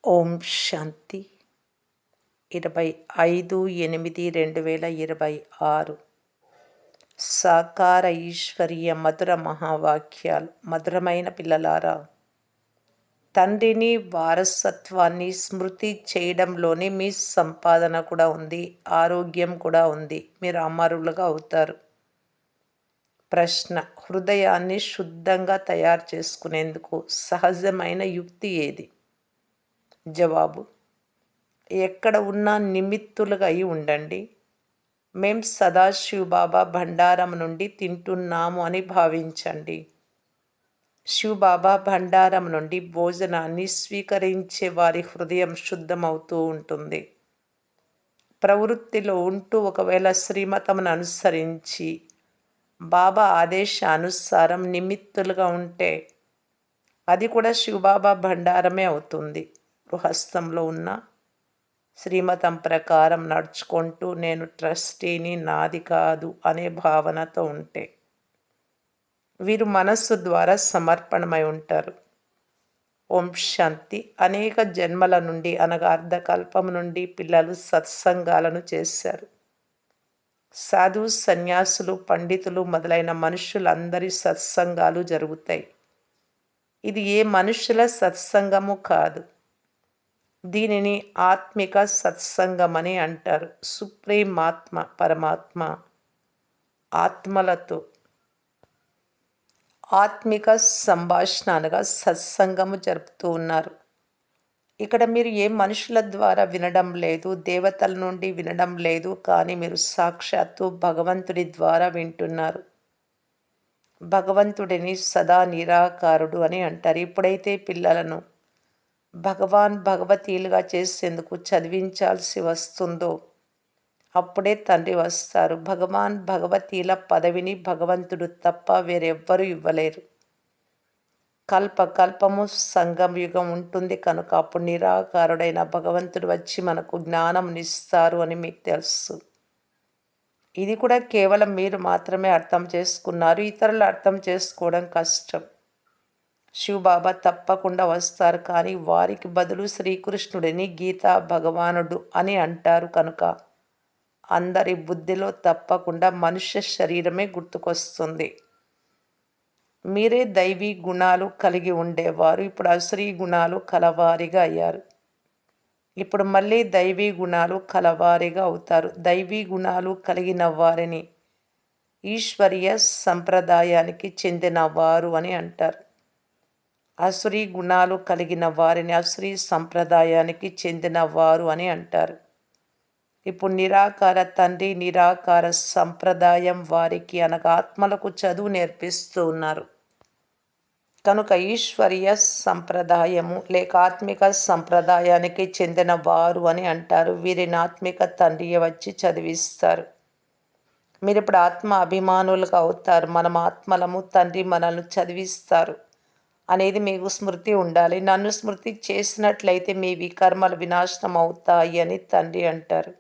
ఓం శాంతి 25/8/2026 సాకార ఈశ్వరీయ మధుర మహావాక్యాలు. మధురమైన పిల్లలారా, తండ్రిని వారసత్వాన్ని స్మృతి చేయడంలోనే మీ సంపాదన కూడా ఉంది, ఆరోగ్యం కూడా ఉంది. మీరు అమరులుగా అవుతారు. ప్రశ్న: హృదయాన్ని శుద్ధంగా తయారు చేసుకునేందుకు సహజమైన యుక్తి ఏది? జవాబు: ఎక్కడ ఉన్నా నిమిత్తులుగా అయి ఉండండి. మేం సదాశివబాబా భండారం నుండి తింటున్నాము అని భావించండి. శివబాబా భండారం నుండి భోజనాన్ని స్వీకరించే వారి హృదయం శుద్ధమవుతూ ఉంటుంది. ప్రవృత్తిలో ఉంటూ ఒకవేళ శ్రీమతమును అనుసరించి బాబా ఆదేశానుసారం నిమిత్తులుగా ఉంటే అది కూడా శివబాబా భండారమే అవుతుంది. గృహస్థంలో ఉన్న శ్రీమతం ప్రకారం నడుచుకుంటూ నేను ట్రస్టీని, నాది కాదు అనే భావనతో ఉంటే వీరు మనస్సు ద్వారా సమర్పణమై ఉంటారు. ఓం శాంతి. అనేక జన్మల నుండి అనగా అర్ధకల్పం నుండి పిల్లలు సత్సంగాలను చేశారు. సాధు, సన్యాసులు, పండితులు మొదలైన మనుషులందరి సత్సంగాలు జరుగుతాయి. ఇది ఏ మనుషుల సత్సంగము కాదు. దీనిని ఆత్మిక సత్సంగమని అంటారు. సుప్రీం ఆత్మ, పరమాత్మ ఆత్మలతో ఆత్మిక సంభాషణ అనగా సత్సంగము జరుపుతూ ఉన్నారు. ఇక్కడ మీరు ఏ మనుషుల ద్వారా వినడం లేదు, దేవతల నుండి వినడం లేదు, కానీ మీరు సాక్షాత్తు భగవంతుడి ద్వారా వింటున్నారు. భగవంతుడిని సదా నిరాకారుడు అని అంటారు. ఎప్పుడైతే పిల్లలను భగవతీలుగా చేసేందుకు చదివించాల్సి వస్తుందో అప్పుడే తండ్రి వస్తారు. భగవతీల పదవిని భగవంతుడు తప్ప వేరెవ్వరూ ఇవ్వలేరు. కల్పము సంగమయుగం ఉంటుంది కనుక అప్పుడు నిరాకారుడైన భగవంతుడు వచ్చి మనకు జ్ఞానంనిస్తారు అని మీకు తెలుసు. ఇది కూడా కేవలం మీరు మాత్రమే అర్థం చేసుకున్నారు. ఇతరులు అర్థం చేసుకోవడం కష్టం. శివబాబా తప్పకుండా వస్తారు, కానీ వారికి బదులు శ్రీకృష్ణుడిని గీతా భగవానుడు అని అంటారు కనుక అందరి బుద్ధిలో తప్పకుండా మనుష్య శరీరమే గుర్తుకొస్తుంది. మీరే దైవీ గుణాలు కలిగి ఉండేవారు, ఇప్పుడు అసురీ గుణాలు కలవారిగా అయ్యారు. ఇప్పుడు మళ్ళీ దైవీ గుణాలు కలవారిగా అవుతారు. దైవీ గుణాలు కలిగిన వారిని ఈశ్వరీయ సంప్రదాయానికి చెందిన వారు అని అంటారు. అసురీ గుణాలు కలిగిన వారిని అసురీ సంప్రదాయానికి చెందిన వారు అని అంటారు. ఇప్పుడు నిరాకార తండ్రి నిరాకార సంప్రదాయం వారికి అనగా ఆత్మలకు చదువు నేర్పిస్తూ ఉన్నారు కనుక ఈశ్వరీయ సంప్రదాయము లేక ఆత్మిక సంప్రదాయానికి చెందిన వారు అని అంటారు. వీరిని ఆత్మిక తండ్రియే వచ్చి చదివిస్తారు. మీరు ఇప్పుడు ఆత్మ అభిమానులుగా అవుతారు. మనం ఆత్మలము, తండ్రి మనల్ని చదివిస్తారు అనేది మీకు స్మృతి ఉండాలి. నన్ను స్మృతి చేసినట్లయితే మీ వికర్మలు వినాశనం అవుతాయి అని తండ్రి అంటారు.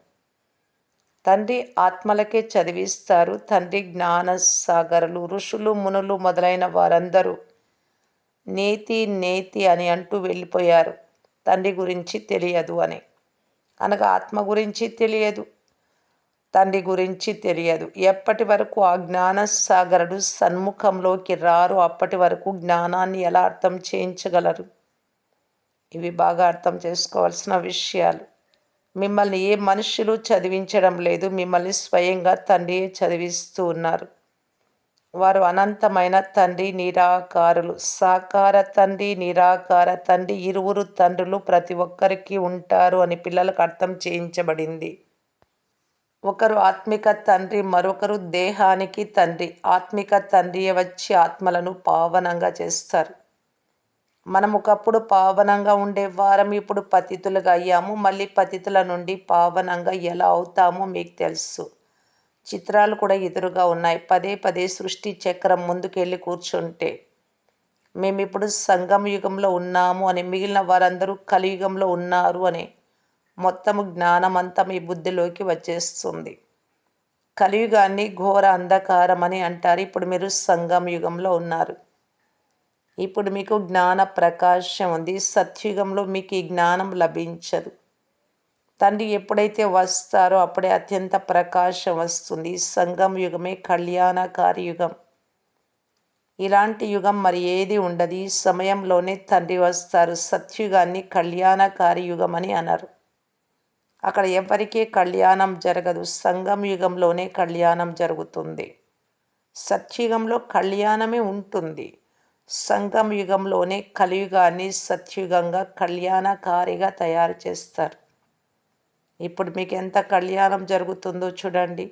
తండ్రి ఆత్మలకే చదివిస్తారు. తండ్రి జ్ఞాన సాగరులు, ఋషులు, మునులు మొదలైన వారందరూ నేతి అని అంటూ వెళ్ళిపోయారు. తండ్రి గురించి తెలియదు అని అనగా ఆత్మ గురించి తెలియదు, తండ్రి గురించి తెలియదు. ఎప్పటి వరకు ఆ జ్ఞాన సాగరుడు సన్ముఖంలోకి రారు అప్పటి వరకు జ్ఞానాన్ని ఎలా అర్థం చేయించగలరు? ఇవి బాగా అర్థం చేసుకోవాల్సిన విషయాలు. మిమ్మల్ని ఏ మనుషులు చదివించడం లేదు, మిమ్మల్ని స్వయంగా తండ్రియే చదివిస్తూ ఉన్నారు. వారు అనంతమైన తండ్రి, నిరాకారులు. సాకార తండ్రి, నిరాకార తండ్రి, ఇరువురు తండ్రులు ప్రతి ఒక్కరికి ఉంటారు అని పిల్లలకు అర్థం చేయించబడింది. ఒకరు ఆత్మిక తండ్రి, మరొకరు దేహానికి తండ్రి. ఆత్మిక తండ్రియే వచ్చి ఆత్మలను పావనంగా చేస్తారు. మనం ఒకప్పుడు పావనంగా ఉండేవారం, ఇప్పుడు పతితులుగా అయ్యాము. మళ్ళీ పతితుల నుండి పావనంగా ఎలా అవుతామో మీకు తెలుసు. చిత్రాలు కూడా ఎదురుగా ఉన్నాయి. పదే సృష్టి చక్రం ముందుకెళ్ళి కూర్చుంటే మేమిప్పుడు సంగమ యుగంలో ఉన్నాము అని, మిగిలిన వారందరూ కలియుగంలో ఉన్నారు అని మొత్తము జ్ఞానమంతా మీ బుద్ధిలోకి వచ్చేస్తుంది. కలియుగాన్ని ఘోర అంధకారం అని అంటారు. ఇప్పుడు మీరు సంగమ యుగంలో ఉన్నారు. ఇప్పుడు మీకు జ్ఞాన ప్రకాశం ఉంది. సత్యుగంలో మీకు ఈ జ్ఞానం లభించదు. తండ్రి ఎప్పుడైతే వస్తారో అప్పుడే అత్యంత ప్రకాశం వస్తుంది. సంగం యుగమే కళ్యాణకారి యుగం. ఇలాంటి యుగం మరి ఏది ఉండదు. ఈ సమయంలోనే తండ్రి వస్తారు. సత్యుగాన్ని కళ్యాణకారి యుగం అని అన్నారు. అక్కడ ఎవరికీ కళ్యాణం జరగదు. సంగం యుగంలోనే కళ్యాణం జరుగుతుంది. సత్యుగంలో కళ్యాణమే ఉంటుంది. సంగం యుగంలోనే కలియుగాన్ని సత్యుగంగా కళ్యాణకారిగా తయారు చేస్తారు. ఇప్పుడు మీకు ఎంత కళ్యాణం జరుగుతుందో చూడండి.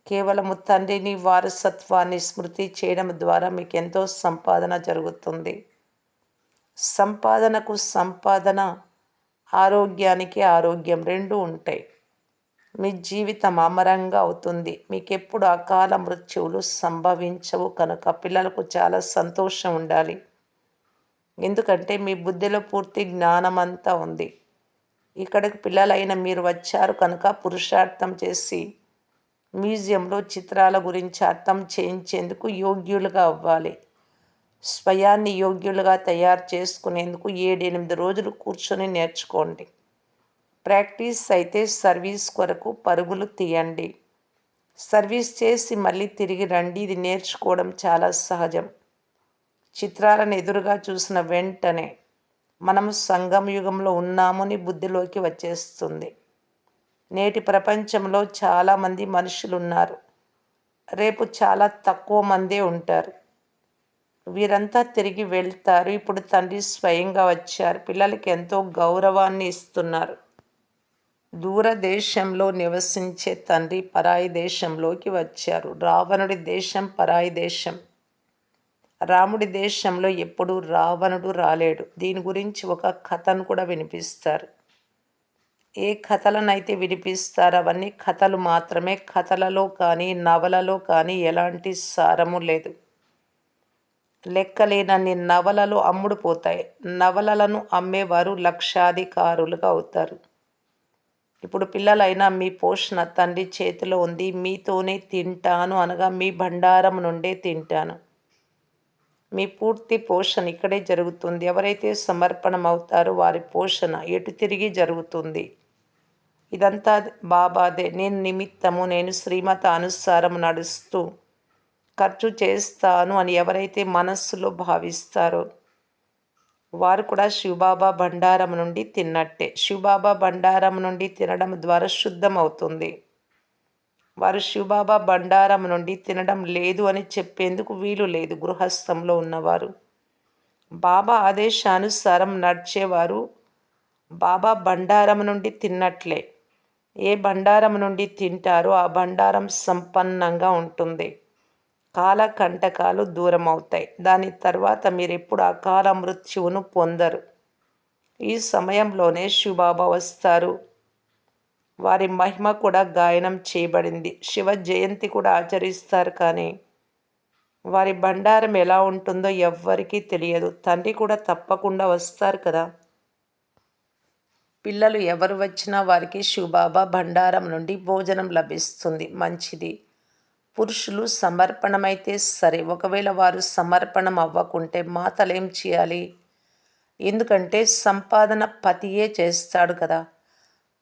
కేవలము తండ్రిని వారసత్వాన్ని స్మృతి చేయడం ద్వారా మీకు ఎంతో సంపాదన జరుగుతుంది. సంపాదనకు సంపాదన, ఆరోగ్యానికి ఆరోగ్యం రెండూ ఉంటాయి. మీ జీవితం అమరంగా అవుతుంది. మీకెప్పుడు అకాల మృత్యువులు సంభవించవు కనుక పిల్లలకు చాలా సంతోషం ఉండాలి. ఎందుకంటే మీ బుద్ధిలో పూర్తి జ్ఞానం అంతా ఉంది. ఇక్కడికి పిల్లలైన మీరు వచ్చారు కనుక పురుషార్థం చేసి మ్యూజియంలో చిత్రాల గురించి అర్థం చేయించేందుకు యోగ్యులుగా అవ్వాలి. స్వయాన్ని యోగ్యులుగా తయారు చేసుకునేందుకు 7-8 రోజులు కూర్చొని నేర్చుకోండి. ప్రాక్టీస్ అయితే సర్వీస్ కొరకు పరుగులు తీయండి. సర్వీస్ చేసి మళ్ళీ తిరిగి రండి. ఇది నేర్చుకోవడం చాలా సహజం. చిత్రాలను ఎదురుగా చూసిన వెంటనే మనము సంగమ యుగంలో ఉన్నామని బుద్ధిలోకి వచ్చేస్తుంది. నేటి ప్రపంచంలో చాలామంది మనుషులు ఉన్నారు. రేపు చాలా తక్కువ మందే ఉంటారు. వీరంతా తిరిగి వెళ్తారు. ఇప్పుడు తండ్రి స్వయంగా వచ్చారు. పిల్లలకి ఎంతో గౌరవాన్ని ఇస్తున్నారు. దూరదేశంలో నివసించే తండ్రి పరాయి దేశంలోకి వచ్చారు. రావణుడి దేశం పరాయి దేశం. రాముడి దేశంలో ఎప్పుడూ రావణుడు రాలేడు. దీని గురించి ఒక కథను కూడా వినిపిస్తారు. ఏ కథలనైతే వినిపిస్తారో అవన్నీ కథలు మాత్రమే. కథలలో కానీ నవలలో కానీ ఎలాంటి సారము లేదు. లెక్కలేనన్ని నవలలు అమ్ముడుపోతాయి. నవలలను అమ్మేవారు లక్షాధికారులుగా అవుతారు. ఇప్పుడు పిల్లలైనా మీ పోషణ తండ్రి చేతిలో ఉంది. మీతోనే తింటాను అనగా మీ భండారం నుండే తింటాను. మీ పూర్తి పోషణ ఇక్కడే జరుగుతుంది. ఎవరైతే సమర్పణం అవుతారో వారి పోషణ ఎటు తిరిగి జరుగుతుంది. ఇదంతా బాబాదే. నేను నిమిత్తము, నేను శ్రీమత అనుసారం నడుస్తూ ఖర్చు చేస్తాను అని ఎవరైతే మనస్సులో భావిస్తారో వారు కూడా శివబాబా బండారం నుండి తిన్నట్టే. శివబాబా బండారం నుండి తినడం ద్వారా శుద్ధం అవుతుంది. వారు శివబాబా బండారం నుండి తినడం లేదు అని చెప్పేందుకు వీలు లేదు. గృహస్థంలో ఉన్నవారు బాబా ఆదేశానుసారం నడిచేవారు బాబా బండారం నుండి తిన్నట్లే. ఏ బండారం నుండి తింటారో ఆ బండారం సంపన్నంగా ఉంటుంది. కాలకంటకాలు దూరం అవుతాయి. దాని తర్వాత మీరు ఎప్పుడు అకాల మృత్యువును పొందరు. ఈ సమయంలోనే శివబాబా వస్తారు. వారి మహిమ కూడా గాయనం చేయబడింది. శివ జయంతి కూడా ఆచరిస్తారు. కానీ వారి బండారం ఎలా ఉంటుందో ఎవ్వరికీ తెలియదు. తండ్రి కూడా తప్పకుండా వస్తారు కదా. పిల్లలు ఎవరు వచ్చినా వారికి శివబాబా బండారం నుండి భోజనం లభిస్తుంది. మంచిది. పురుషులు సమర్పణమైతే సరే. ఒకవేళ వారు సమర్పణం అవ్వకుంటే మాతలేం చేయాలి? ఎందుకంటే సంపాదన పతియే చేస్తాడు కదా.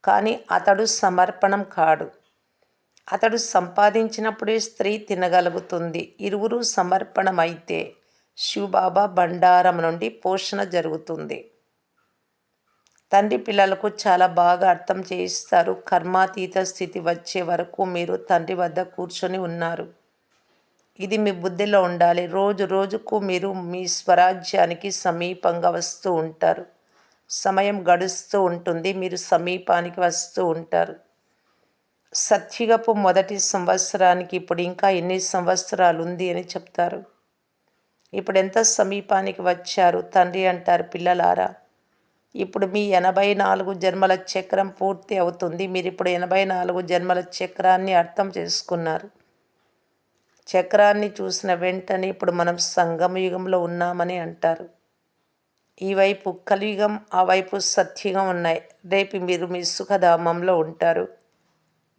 కానీ అతడు సమర్పణం కాడు. అతడు సంపాదించినప్పుడే స్త్రీ తినగలుగుతుంది. ఇరువురు సమర్పణమైతే శివబాబా బండారం నుండి పోషణ జరుగుతుంది. తండ్రి పిల్లలకు చాలా బాగా అర్థం చేయిస్తారు. కర్మాతీత స్థితి వచ్చే వరకు మీరు తండ్రి వద్ద కూర్చొని ఉన్నారు. ఇది మీ బుద్ధిలో ఉండాలి. రోజు రోజుకు మీరు మీ స్వరాజ్యానికి సమీపంగా వస్తూ ఉంటారు. సమయం గడుస్తూ ఉంటుంది. మీరు సమీపానికి వస్తూ ఉంటారు. సత్యుగపు మొదటి సంవత్సరానికి ఇప్పుడు ఇంకా ఎన్ని సంవత్సరాలు ఉంది అని చెప్తారు. ఇప్పుడు ఎంత సమీపానికి వచ్చారు? తండ్రి అంటారు, పిల్లలారా, ఇప్పుడు మీ 84 జన్మల చక్రం పూర్తి అవుతుంది. మీరు ఇప్పుడు 84 జన్మల చక్రాన్ని అర్థం చేసుకున్నారు. చక్రాన్ని చూసిన వెంటనే ఇప్పుడు మనం సంగమయుగంలో ఉన్నామని అంటారు. ఈ వైపు కలియుగం, ఆ వైపు సత్యుగం ఉన్నాయి. రేపు మీరు మీ సుఖధామంలో ఉంటారు.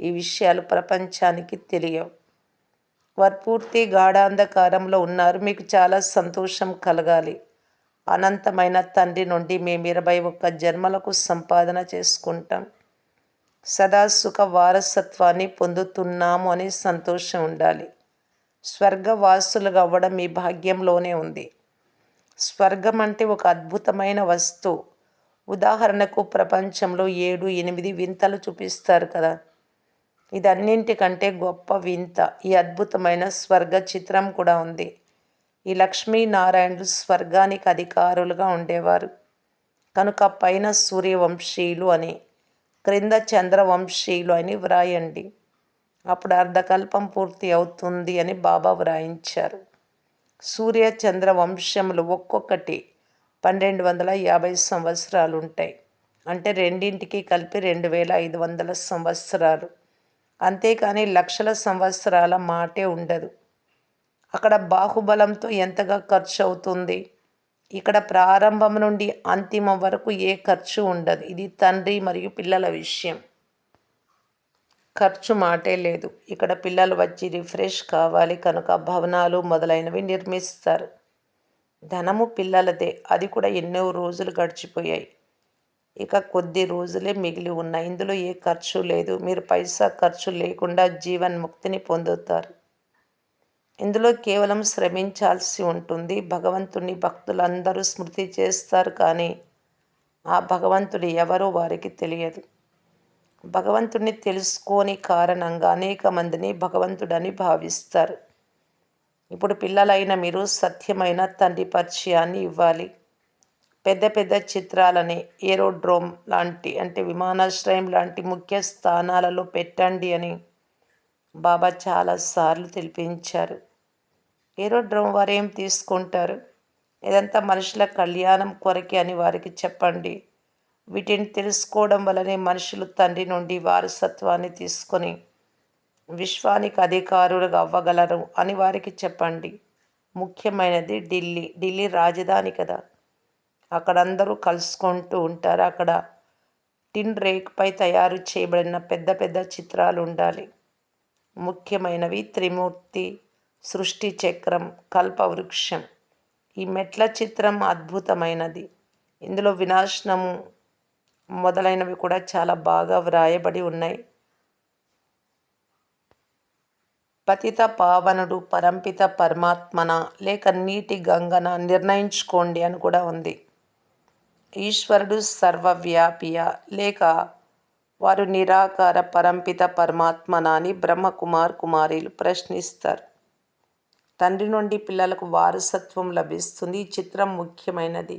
ఈ విషయాలు ప్రపంచానికి తెలియవు. వారు పూర్తి గాఢాంధకారంలో ఉన్నారు. మీకు చాలా సంతోషం కలగాలి. అనంతమైన తండ్రి నుండి మేము 21 జన్మలకు సంపాదన చేసుకుంటాం. సదా సుఖ వారసత్వాన్ని పొందుతున్నాము అని సంతోషం ఉండాలి. స్వర్గవాసులుగా అవ్వడం మీ భాగ్యంలోనే ఉంది. స్వర్గం అంటే ఒక అద్భుతమైన వస్తువు. ఉదాహరణకు ప్రపంచంలో 7, 8 వింతలు చూపిస్తారు కదా. ఇది అన్నింటికంటే గొప్ప వింత. ఈ అద్భుతమైన స్వర్గ చిత్రం కూడా ఉంది. ఈ లక్ష్మీనారాయణులు స్వర్గానికి అధికారులుగా ఉండేవారు కనుక పైన సూర్యవంశీయులు అని, క్రింద చంద్రవంశీయులు అని వ్రాయండి. అప్పుడు అర్ధకల్పం పూర్తి అవుతుంది అని బాబా వ్రాయించారు. సూర్య చంద్ర వంశములు ఒక్కొక్కటి 1250 సంవత్సరాలు ఉంటాయి. అంటే రెండింటికి కలిపి 2500 సంవత్సరాలు. అంతేకాని లక్షల సంవత్సరాల మాటే ఉండదు. అక్కడ బాహుబలంతో ఎంతగా ఖర్చు అవుతుంది. ఇక్కడ ప్రారంభం నుండి అంతిమం వరకు ఏ ఖర్చు ఉండదు. ఇది తండ్రి మరియు పిల్లల విషయం. ఖర్చు మాటే లేదు. ఇక్కడ పిల్లలు వచ్చి రిఫ్రెష్ కావాలి కనుక భవనాలు మొదలైనవి నిర్మిస్తారు. ధనము పిల్లలదే. అది కూడా ఎన్నో రోజులు గడిచిపోయాయి. ఇక కొద్ది రోజులే మిగిలి ఉన్నాయి. ఇందులో ఏ ఖర్చు లేదు. మీరు పైసా ఖర్చు లేకుండా జీవన్ముక్తిని పొందుతారు. ఇందులో కేవలం శ్రమించాల్సి ఉంటుంది. భగవంతుని భక్తులందరూ స్మృతి చేస్తారు కానీ ఆ భగవంతుడు ఎవరో వారికి తెలియదు. భగవంతుడిని తెలుసుకోని కారణంగా అనేక మందిని భగవంతుడని భావిస్తారు. ఇప్పుడు పిల్లలైన మీరు సత్యమైన తండ్రి పరిచయాన్ని ఇవ్వాలి. పెద్ద పెద్ద చిత్రాలని ఏరోడ్రోమ్ లాంటి అంటే విమానాశ్రయం లాంటి ముఖ్య స్థానాలలో పెట్టండి అని బాబా చాలాసార్లు తెలిపించారు. ఏరోడ్రోమ్ వారు ఏం తీసుకుంటారు? ఇదంతా మనుషుల కళ్యాణం కొరకే అని వారికి చెప్పండి. వీటిని తెలుసుకోవడం వల్లనే మనుషులు తండ్రి నుండి వారసత్వాన్ని తీసుకొని విశ్వానికి అధికారులుగా అవ్వగలరు అని వారికి చెప్పండి. ముఖ్యమైనది ఢిల్లీ. ఢిల్లీ రాజధాని కదా. అక్కడ అందరూ కలుసుకుంటూ ఉంటారు. అక్కడ టిన్ రేక్పై తయారు చేయబడిన పెద్ద పెద్ద చిత్రాలు ఉండాలి. ముఖ్యమైనవి త్రిమూర్తి, సృష్టి చక్రం, కల్పవృక్షం. ఈ మెట్ల చిత్రం అద్భుతమైనది. ఇందులో వినాశనము మొదలైనవి కూడా చాలా బాగా వ్రాయబడి ఉన్నాయి. పతిత పావనుడు పరంపిత పరమాత్మన లేక నీటి గంగన నిర్ణయించుకోండి అని కూడా ఉంది. ఈశ్వరుడు సర్వవ్యాపియ లేక వారు నిరాకార పరంపిత పరమాత్మన అని బ్రహ్మకుమార్ కుమారీలు ప్రశ్నిస్తారు. తండ్రి నుండి పిల్లలకు వారసత్వం లభిస్తుంది. ఈ చిత్రం ముఖ్యమైనది.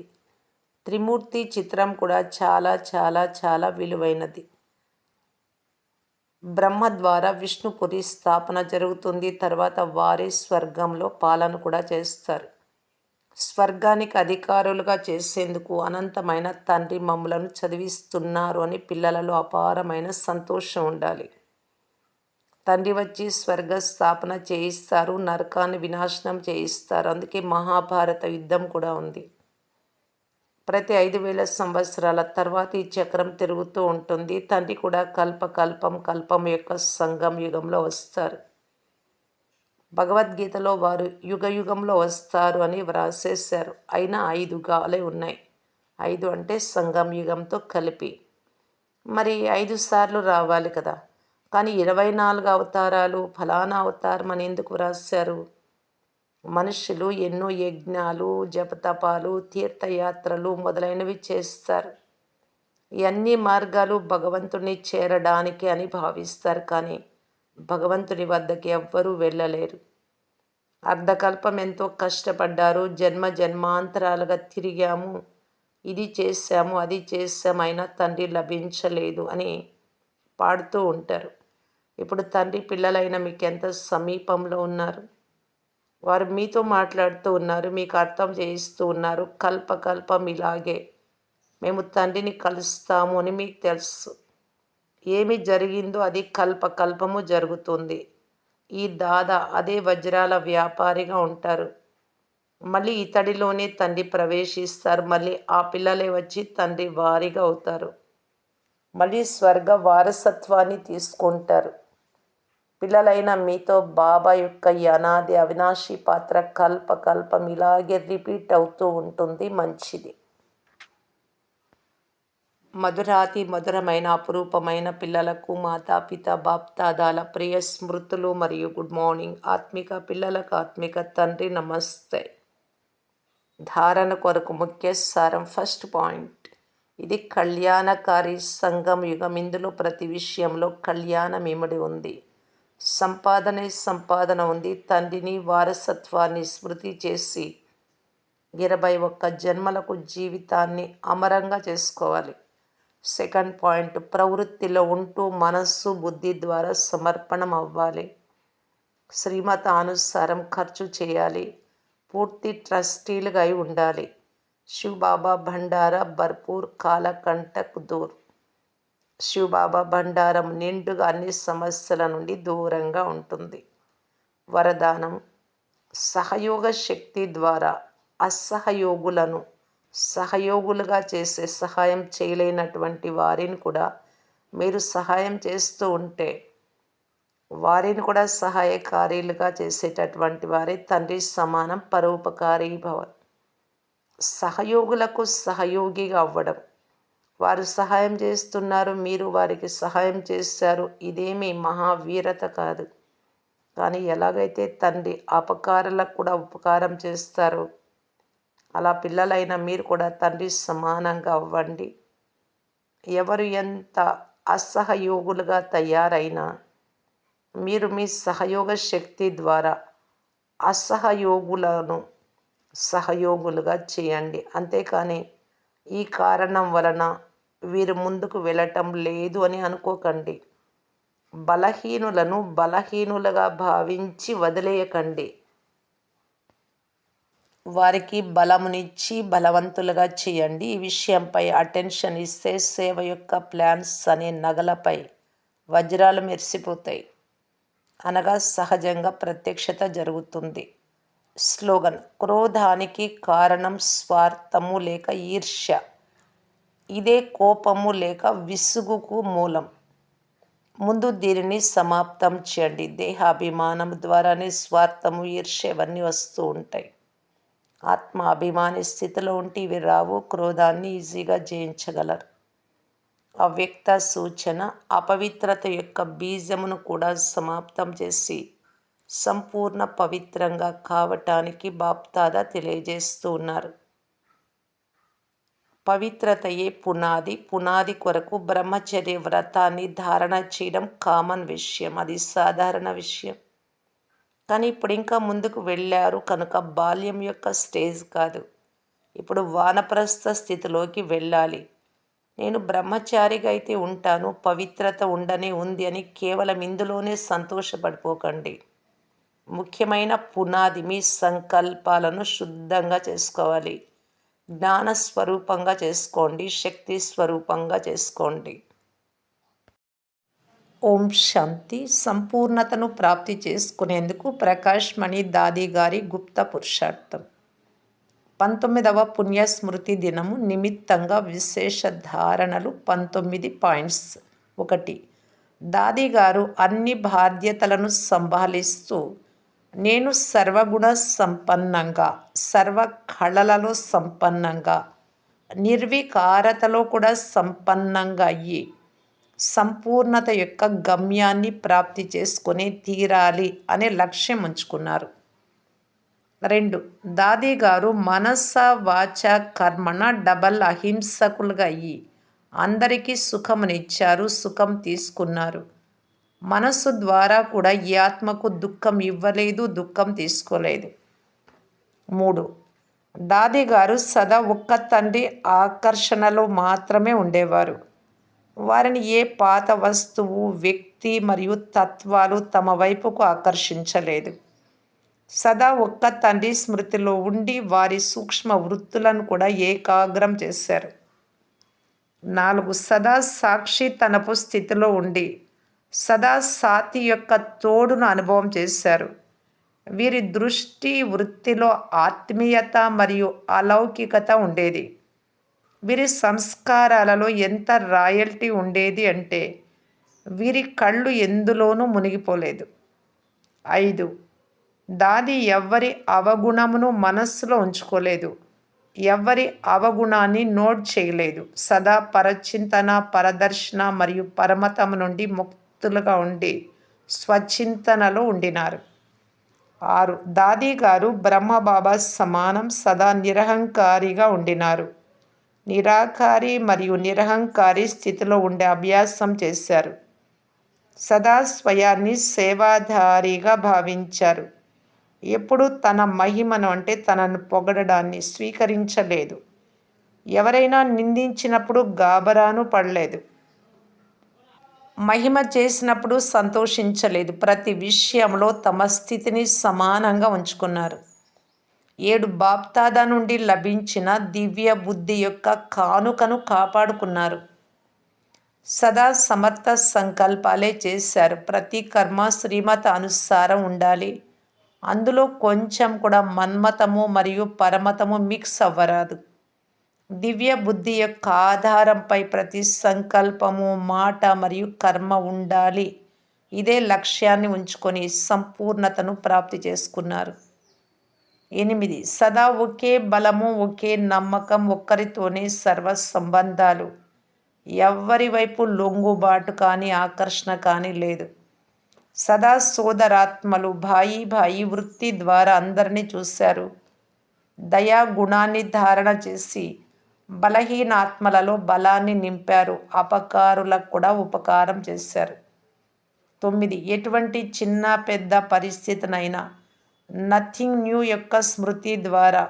త్రిమూర్తి చిత్రం కూడా చాలా చాలా చాలా విలువైనది. బ్రహ్మ ద్వారా విష్ణుపురి స్థాపన జరుగుతుంది. తర్వాత వారే స్వర్గంలో పాలన కూడా చేస్తారు. స్వర్గానికి అధికారులుగా చేసేందుకు అనంతమైన తండ్రి మమ్ములను చదివిస్తున్నారు అని పిల్లలలో అపారమైన సంతోషం ఉండాలి. తండ్రి వచ్చి స్వర్గ స్థాపన చేయిస్తారు, నరకాన్ని వినాశనం చేయిస్తారు. అందుకే మహాభారత యుద్ధం కూడా ఉంది. ప్రతి 5000 సంవత్సరాల తర్వాత ఈ చక్రం తిరుగుతూ ఉంటుంది. తండ్రి కూడా కల్పం యొక్క సంగం యుగంలో వస్తారు. భగవద్గీతలో వారు యుగ యుగంలో వస్తారు అని వ్రాసేశారు. అయినా 5 యుగాలే ఉన్నాయి. 5 అంటే సంగం యుగంతో కలిపి. మరి 5 సార్లు రావాలి కదా. కానీ 24 అవతారాలు ఫలానా అవతారం అని ఎందుకు వ్రాశారు? మనుషులు ఎన్నో యజ్ఞాలు, జపతపాలు, తీర్థయాత్రలు మొదలైనవి చేస్తారు. ఈ అన్ని మార్గాలు భగవంతుని చేరడానికి అని భావిస్తారు. కానీ భగవంతుని వద్దకి ఎవ్వరూ వెళ్ళలేరు. అర్ధకల్పం ఎంతో కష్టపడ్డారు. జన్మ జన్మాంతరాలుగా తిరిగాము. ఇది చేశాము, అది చేశాము, అయినా తండ్రి లభించలేదు అని పాడుతూ ఉంటారు. ఇప్పుడు తండ్రి పిల్లలైన మీకు ఎంత సమీపంలో ఉన్నారు. వారు మీతో మాట్లాడుతూ ఉన్నారు, మీకు అర్థం చేయిస్తూ ఉన్నారు. కల్పం ఇలాగే మేము తండ్రిని కలుస్తాము అని మీకు తెలుసు. ఏమి జరిగిందో అది కల్పము జరుగుతుంది. ఈ దాదా అదే వజ్రాల వ్యాపారిగా ఉంటారు. మళ్ళీ ఇతడిలోనే తండ్రి ప్రవేశిస్తారు. మళ్ళీ ఆ పిల్లలే వచ్చి తండ్రి వారిగా అవుతారు. మళ్ళీ స్వర్గ వారసత్వాన్ని తీసుకుంటారు. పిల్లలైన మీతో బాబా యొక్క ఈ అనాది అవినాశి పాత్ర కల్పకల్పం ఇలాగే రిపీట్ అవుతూ ఉంటుంది. మంచిది. మధురాతి మధురమైన అపురూపమైన పిల్లలకు మాతాపిత బాప్దాదాల ప్రియ స్మృతులు మరియు గుడ్ మార్నింగ్. ఆత్మిక పిల్లలకు ఆత్మిక తండ్రి నమస్తే. ధారణ కొరకు ముఖ్య సారం. ఫస్ట్ పాయింట్, ఇది కళ్యాణకారి సంఘం యుగం. ఇందులో ప్రతి విషయంలో కళ్యాణం ఇమిడి ఉంది. సంపాదన ఉంది. తండ్రిని వారసత్వాన్ని స్మృతి చేసి 21 జన్మలకు జీవితాన్ని అమరంగా చేసుకోవాలి. సెకండ్ పాయింట్, ప్రవృత్తిలో ఉంటూ మనస్సు బుద్ధి ద్వారా సమర్పణం అవ్వాలి. శ్రీమతానుసారం ఖర్చు చేయాలి. పూర్తి ట్రస్టీలుగా అయి ఉండాలి. శివబాబా భండారా భర్పూర్ కాలకంటక్ దూర్. శివబాబా భండారం నిండుగా అన్ని సమస్యల నుండి దూరంగా ఉంటుంది. వరదానం, సహయోగ శక్తి ద్వారా అసహయోగులను సహయోగులుగా చేసే సహాయం చేయలేనటువంటి వారిని కూడా మీరు సహాయం చేస్తూ ఉంటే వారిని కూడా సహాయకారీలుగా చేసేటటువంటి వారే తండ్రి సమానం. పరోపకారీ భవ. సహయోగులకు సహయోగిగా అవ్వడం. వారు సహాయం చేస్తున్నారు, మీరు వారికి సహాయం చేశారు. ఇదేమీ మహావీరత కాదు. కానీ ఎలాగైతే తండ్రి అపకారులకు కూడా ఉపకారం చేస్తారో అలా పిల్లలైన మీరు కూడా తండ్రి సమానంగా అవ్వండి. ఎవరు ఎంత అసహయోగులుగా తయారైనా మీరు మీ సహయోగ శక్తి ద్వారా అసహయోగులను సహయోగులుగా చేయండి. అంతేకాని ఈ కారణం వలన వీరు ముందుకు వెళ్ళటం లేదు అని అనుకోకండి. బలహీనులను బలహీనులుగా భావించి వదిలేయకండి. వారికి బలమునిచ్చి బలవంతులుగా చేయండి. ఈ విషయంపై అటెన్షన్ ఇస్తే సేవ యొక్క ప్లాన్స్ అనే నగలపై వజ్రాలు మెరిసిపోతాయి. అనగా సహజంగా ప్రత్యక్షత జరుగుతుంది. స్లోగన్, క్రోధానికి కారణం స్వార్థము లేక ఈర్ష్య. ఇదే కోపము లేక విసుగుకు మూలం. ముందు దీనిని సమాప్తం చేయండి. దేహాభిమానం ద్వారానే స్వార్థము ఈర్ష్య ఇవన్నీ వస్తూ ఉంటాయి. ఆత్మ అభిమాని స్థితిలో ఉంటే ఇవి రావు. క్రోధాన్ని ఈజీగా జయించగలరు. అవ్యక్త సూచన, అపవిత్రత యొక్క బీజమును కూడా సమాప్తం చేసి సంపూర్ణ పవిత్రంగా కావటానికి బాప్దాదా తెలియజేస్తూ ఉన్నారు. పవిత్రతయే పునాది. పునాది కొరకు బ్రహ్మచర్య వ్రతాన్ని ధారణ చేయడం కామన్ విషయం, అది సాధారణ విషయం. కానీ ఇప్పుడు ఇంకా ముందుకు వెళ్ళారు కనుక బాల్యం యొక్క స్టేజ్ కాదు, ఇప్పుడు వానప్రస్థ స్థితిలోకి వెళ్ళాలి. నేను బ్రహ్మచారిగా అయితే ఉంటాను, పవిత్రత ఉండనే ఉంది అని కేవలం ఇందులోనే సంతోషపడిపోకండి. ముఖ్యమైన పునాది మీ సంకల్పాలను శుద్ధంగా చేసుకోవాలి. జ్ఞాన స్వరూపంగా చేసుకోండి, శక్తి స్వరూపంగా చేసుకోండి. ఓం శాంతి. సంపూర్ణతను ప్రాప్తి చేసుకునేందుకు ప్రకాష్ మణి దాది గారి గుప్త పురుషార్థం. 19వ పుణ్యస్మృతి దినము నిమిత్తంగా విశేష ధారణలు. 19 పాయింట్స్. 1. దాది గారు అన్ని బాధ్యతలను సంభాళిస్తూ నేను సర్వగుణ సంపన్నంగా, సర్వ కళలలో సంపన్నంగా, నిర్వికారతలో కూడా సంపన్నంగా అయ్యి సంపూర్ణత యొక్క గమ్యాన్ని ప్రాప్తి చేసుకునే తీరాలి అనే లక్ష్యం ఉంచుకున్నారు. 2. దాది గారు మనస వాచ కర్మణ డబల్ అహింసకులుగా అయ్యి అందరికీ సుఖమునిచ్చారు, సుఖం తీసుకున్నారు. మనస్సు ద్వారా కూడా ఈ ఆత్మకు దుఃఖం ఇవ్వలేదు, దుఃఖం తీసుకోలేదు. 3. దాది గారు సదా ఒక్క తండ్రి ఆకర్షణలో మాత్రమే ఉండేవారు. వారిని ఏ పాత వస్తువు, వ్యక్తి మరియు తత్వాలు తమ వైపుకు ఆకర్షించలేదు. సదా ఒక్క తండ్రి స్మృతిలో ఉండి వారి సూక్ష్మ వృత్తులను కూడా ఏకాగ్రం చేశారు. 4. సదా సాక్షి తనపు స్థితిలో ఉండి సదా సాతి యొక్క తోడును అనుభవం చేశారు. వీరి దృష్టి వృత్తిలో ఆత్మీయత మరియు అలౌకికత ఉండేది. వీరి సంస్కారాలలో ఎంత రాయల్టీ ఉండేది అంటే వీరి కళ్ళు ఎందులోనూ మునిగిపోలేదు. 5. దాది ఎవ్వరి అవగుణమును మనస్సులో ఉంచుకోలేదు. ఎవ్వరి అవగుణాన్ని నోట్ చేయలేదు. సదా పరచింతన, పరదర్శన మరియు పరమతము నుండి ముక్తులుగా ఉండి స్వచింతనలో ఉండినారు. 6. దాది గారు బ్రహ్మబాబా సమానం సదా నిరహంకారిగా ఉండినారు. నిరాకారి మరియు నిరహంకారి స్థితిలో ఉండే అభ్యాసం చేశారు. సదా స్వయాన్ని సేవాధారిగా భావించారు. ఎప్పుడు తన మహిమను అంటే తనను పొగడడాన్ని స్వీకరించలేదు. ఎవరైనా నిందించినప్పుడు గాబరాను పడలేదు. మహిమ చేసినప్పుడు సంతోషించలేదు. ప్రతి విషయంలో తమ స్థితిని సమానంగా ఉంచుకున్నారు. 7. బాప్దాదా నుండి లభించిన దివ్య బుద్ధి యొక్క కానుకను కాపాడుకున్నారు. సదా సమర్థ సంకల్పాలే చేశారు. ప్రతి కర్మ శ్రీమత అనుసారం ఉండాలి. అందులో కొంచెం కూడా మన్మతము మరియు పరమతము మిక్స్ అవ్వరాదు. దివ్య బుద్ధి యొక్క ఆధారంపై ప్రతి సంకల్పము, మాట మరియు కర్మ ఉండాలి. ఇదే లక్ష్యాన్ని ఉంచుకొని సంపూర్ణతను ప్రాప్తి చేసుకున్నారు. 8. సదా ఒకే బలము, ఒకే నమ్మకం, ఒక్కరితోనే సర్వ సంబంధాలు. ఎవ్వరి వైపు లొంగుబాటు కానీ ఆకర్షణ కానీ లేదు. సదా సోదరాత్మలు, భాయి భాయి వృత్తి ద్వారా అందరినీ చూశారు. దయా గుణాన్ని ధారణ చేసి బలహీనాత్మలలో బలాన్ని నింపారు. అపకారులకు కూడా ఉపకారం చేశారు. 9. ఎటువంటి చిన్న పెద్ద పరిస్థితినైనా నథింగ్ న్యూ యొక్క స్మృతి ద్వారా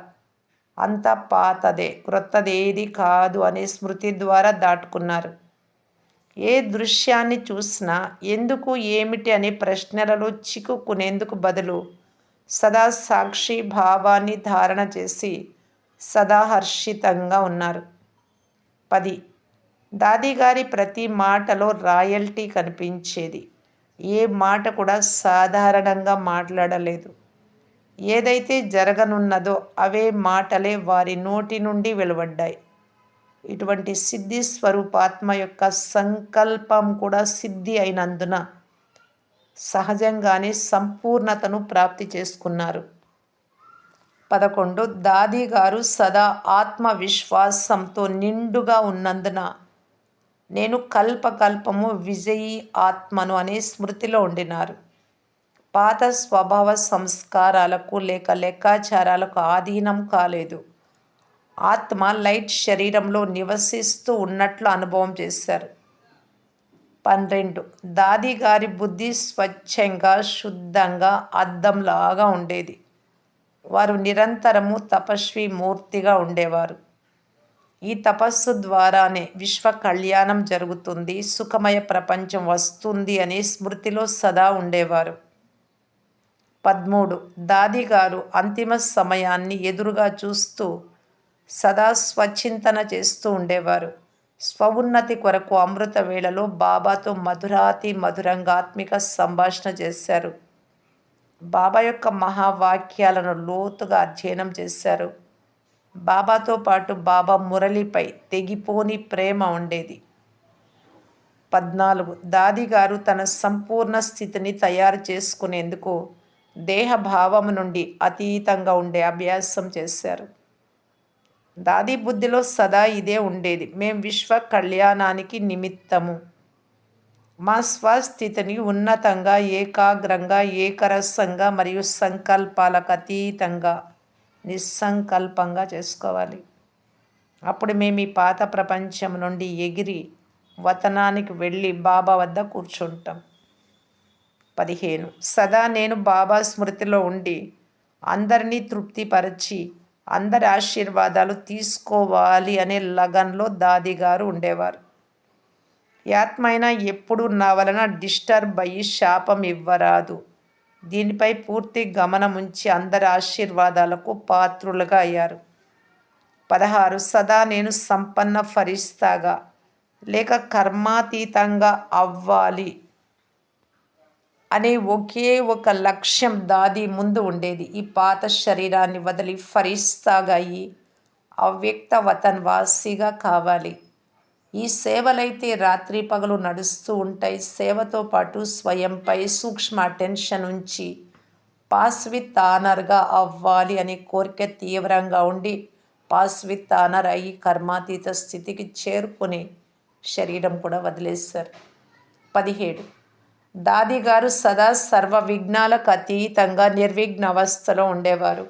అంతా పాతదే, క్రొత్తదేది కాదు అనే స్మృతి ద్వారా దాటుకున్నారు. ఏ దృశ్యాన్ని చూసినా ఎందుకు, ఏమిటి అనే ప్రశ్నలలో చిక్కుకునేందుకు బదులు సదా సాక్షి భావాన్ని ధారణ చేసి సదా హర్షితంగా ఉన్నారు. 10. దాది గారి ప్రతి మాటలో రాయల్టీ కనిపించేది. ఏ మాట కూడా సాధారణంగా మాట్లాడలేదు. ఏదైతే జరగనున్నదో అవే మాటలే వారి నోటి నుండి వెలువడ్డాయి. ఇటువంటి సిద్ధి స్వరూపాత్మ యొక్క సంకల్పం కూడా సిద్ధి అయినందున సహజంగానే సంపూర్ణతను ప్రాప్తి చేసుకున్నారు. 11. దాది గారు సదా ఆత్మవిశ్వాసంతో నిండుగా ఉన్నందున నేను కల్పకల్పము విజయీ ఆత్మను అనే స్మృతిలో ఉండినారు. పాత స్వభావ సంస్కారాలకు లేక లెక్కాచారాలకు ఆధీనం కాలేదు. ఆత్మ లైట్ శరీరంలో నివసిస్తూ ఉన్నట్లు అనుభవం చేశారు. 12. దాది గారి బుద్ధి స్వచ్ఛంగా, శుద్ధంగా అద్దంలాగా ఉండేది. వారు నిరంతరము తపస్వి మూర్తిగా ఉండేవారు. ఈ తపస్సు ద్వారానే విశ్వ కళ్యాణం జరుగుతుంది, సుఖమయ ప్రపంచం వస్తుంది అనే స్మృతిలో సదా ఉండేవారు. 13. దాది గారు అంతిమ సమయాన్ని ఎదురుగా చూస్తూ సదా స్వచింతన చేస్తూ ఉండేవారు. స్వవున్నతి కొరకు అమృత వేళలో బాబాతో మధురాతి మధురంగా ఆత్మిక సంభాషణ చేశారు. బాబా యొక్క మహావాక్యాలను లోతుగా అధ్యయనం చేశారు. బాబాతో పాటు బాబా మురళిపై తెగిపోని ప్రేమ ఉండేది. 14. దాది గారు తన సంపూర్ణ స్థితిని తయారు చేసుకునేందుకు దేహభావం నుండి అతీతంగా ఉండే అభ్యాసం చేశారు. దాది బుద్ధిలో సదా ఇదే ఉండేది. మేం విశ్వ కళ్యాణానికి నిమిత్తము. మా స్వస్థితిని ఉన్నతంగా, ఏకాగ్రంగా, ఏకరసంగా మరియు సంకల్పాలకు అతీతంగా నిస్సంకల్పంగా చేసుకోవాలి. అప్పుడు మేము ఈ పాత ప్రపంచం నుండి ఎగిరి వతనానికి వెళ్ళి బాబా వద్ద కూర్చుంటాం. 15. సదా నేను బాబా స్మృతిలో ఉండి అందరినీ తృప్తిపరిచి అందరి ఆశీర్వాదాలు తీసుకోవాలి అనే లగన్లో దాది గారు ఉండేవారు. ఈ ఆత్మ అయినా ఎప్పుడు నా వలన డిస్టర్బ్ అయ్యి శాపం ఇవ్వరాదు. దీనిపై పూర్తి గమనం ఉంచి అందరి ఆశీర్వాదాలకు పాత్రులుగా అయ్యారు. 16. సదా నేను సంపన్న ఫరిస్తాగా లేక కర్మాతీతంగా అవ్వాలి అనే ఒకే ఒక లక్ష్యం దాది ముందు ఉండేది. ఈ పాత శరీరాన్ని వదిలి ఫరిస్తాగా అయ్యి అవ్యక్త వతన్ వాసిగా కావాలి. ఈ సేవలైతే రాత్రి పగలు నడుస్తూ ఉంటాయి. సేవతో పాటు స్వయంపై సూక్ష్మ అటెన్షన్ ఉంచి పాస్ విత్ ఆనర్గా అవ్వాలి అనే కోరిక తీవ్రంగా ఉండి పాస్ విత్ ఆనర్ అయ్యి కర్మాతీత స్థితికి చేరుకుని శరీరం కూడా వదిలేశారు. 17 దాది గారు సదా సర్వ విఘ్నాలకు అతీతంగా నిర్విఘ్న అవస్థలో ఉండేవారు.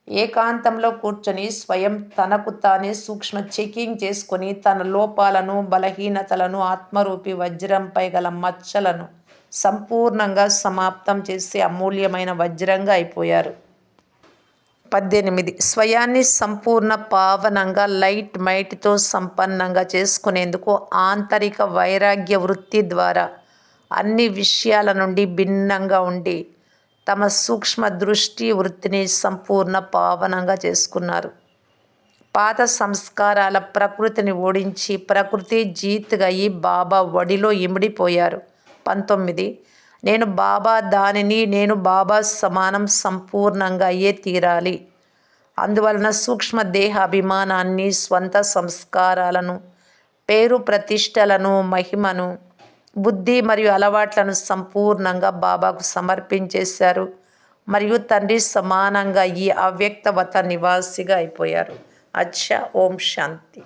ఏకాంతంలో కూర్చొని స్వయం తనకు తానే సూక్ష్మ చెకింగ్ చేసుకొని తన లోపాలను, బలహీనతలను, ఆత్మరూపి వజ్రంపై గల మచ్చలను సంపూర్ణంగా సమాప్తం చేసి అమూల్యమైన వజ్రంగా అయిపోయారు. 18 స్వయాన్ని సంపూర్ణ పావనంగా లైట్ మైట్తో సంపన్నంగా చేసుకునేందుకు ఆంతరిక వైరాగ్య వృత్తి ద్వారా అన్ని విషయాల నుండి భిన్నంగా ఉండి తమ సూక్ష్మ దృష్టి వృత్తిని సంపూర్ణ పావనంగా చేసుకున్నారు. పాత సంస్కారాల ప్రకృతిని ఓడించి ప్రకృతి జీత్గా అయి బాబా ఒడిలో ఇమిడిపోయారు. 19 నేను బాబా దానిని, నేను బాబా సమానం సంపూర్ణంగా అయ్యే తీరాలి. అందువలన సూక్ష్మ దేహ అభిమానాన్ని, స్వంత సంస్కారాలను, పేరు ప్రతిష్టలను, మహిమను, బుద్ధి మరియు అలవాట్లను సంపూర్ణంగా బాబాకు సమర్పించేశారు మరియు తండ్రి సమానంగా ఈ అవ్యక్తవత నివాసిగా అయిపోయారు. అచ్చా. ఓం శాంతి.